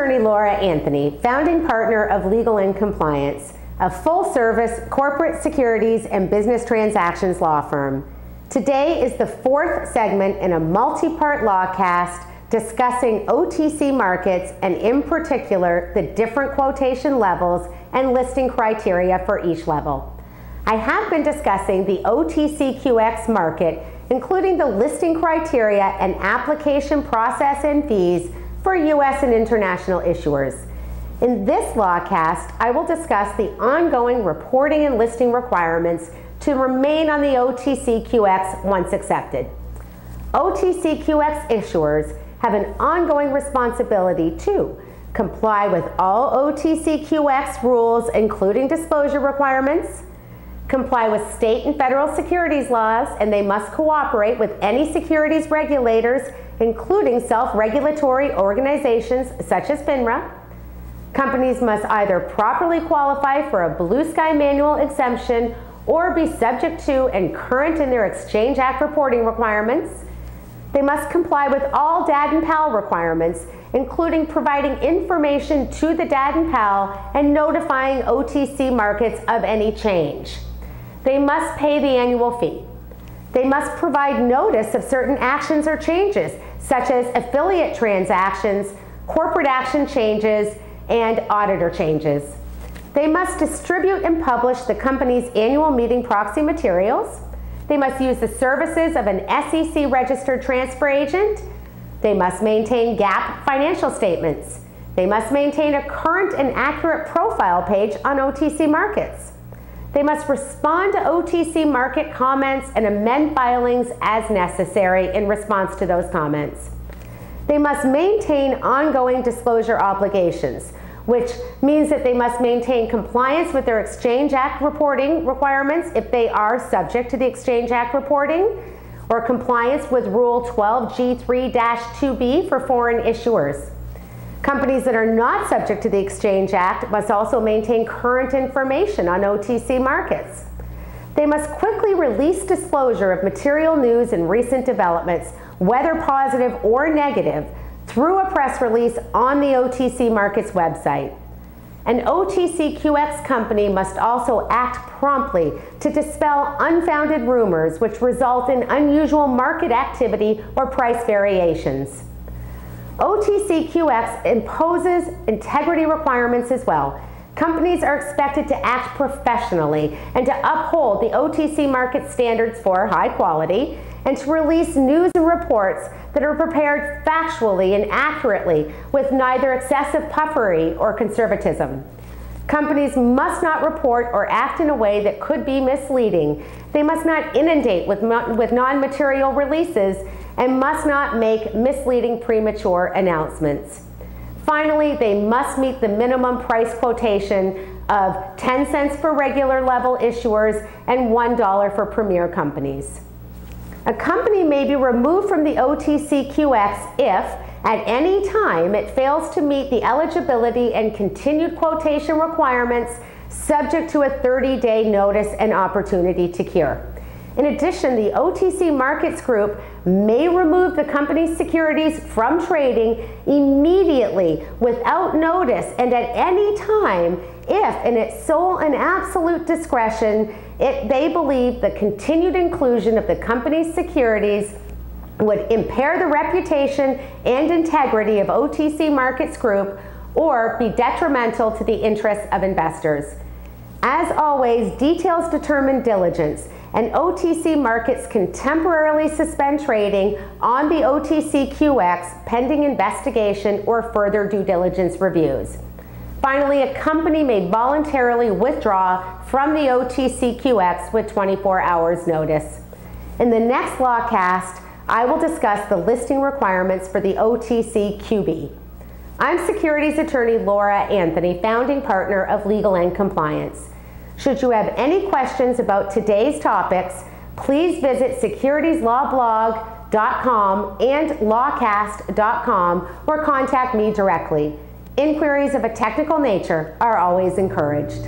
Attorney Laura Anthony, founding partner of Legal and Compliance, a full-service corporate securities and business transactions law firm. Today is the fourth segment in a multi-part lawcast discussing OTC markets and in particular the different quotation levels and listing criteria for each level. I have been discussing the OTCQX market, including the listing criteria and application process and fees for U.S. and international issuers. In this lawcast, I will discuss the ongoing reporting and listing requirements to remain on the OTCQX once accepted. OTCQX issuers have an ongoing responsibility to comply with all OTCQX rules, including disclosure requirements, comply with state and federal securities laws, and they must cooperate with any securities regulators, including self-regulatory organizations such as FINRA. Companies must either properly qualify for a Blue Sky Manual Exemption or be subject to and current in their Exchange Act reporting requirements. They must comply with all DAD and PAL requirements, including providing information to the DAD and PAL and notifying OTC markets of any change. They must pay the annual fee. They must provide notice of certain actions or changes, such as affiliate transactions, corporate action changes, and auditor changes. They must distribute and publish the company's annual meeting proxy materials. They must use the services of an SEC-registered transfer agent. They must maintain GAAP financial statements. They must maintain a current and accurate profile page on OTC markets. They must respond to OTC market comments and amend filings as necessary in response to those comments. They must maintain ongoing disclosure obligations, which means that they must maintain compliance with their Exchange Act reporting requirements if they are subject to the Exchange Act reporting, or compliance with Rule 12G3-2B for foreign issuers. Companies that are not subject to the Exchange Act must also maintain current information on OTC markets. They must quickly release disclosure of material news and recent developments, whether positive or negative, through a press release on the OTC Markets website. An OTCQX company must also act promptly to dispel unfounded rumors which result in unusual market activity or price variations. OTCQX imposes integrity requirements as well. Companies are expected to act professionally and to uphold the OTC market standards for high quality and to release news and reports that are prepared factually and accurately with neither excessive puffery or conservatism. Companies must not report or act in a way that could be misleading. They must not inundate with non-material releases and must not make misleading premature announcements. Finally, they must meet the minimum price quotation of 10 cents for regular level issuers and $1 for premier companies. A company may be removed from the OTCQX if, at any time, it fails to meet the eligibility and continued quotation requirements subject to a 30-day notice and opportunity to cure. In addition, the OTC Markets Group may remove the company's securities from trading immediately without notice and at any time if, in its sole and absolute discretion, they believe the continued inclusion of the company's securities would impair the reputation and integrity of OTC Markets Group or be detrimental to the interests of investors. As always, details determine diligence, and OTC markets can temporarily suspend trading on the OTCQX pending investigation or further due diligence reviews. Finally, a company may voluntarily withdraw from the OTCQX with 24 hours notice. In the next lawcast, I will discuss the listing requirements for the OTCQB. I'm securities attorney Laura Anthony, founding partner of Legal and Compliance. Should you have any questions about today's topics, please visit securitieslawblog.com and lawcast.com or contact me directly. Inquiries of a technical nature are always encouraged.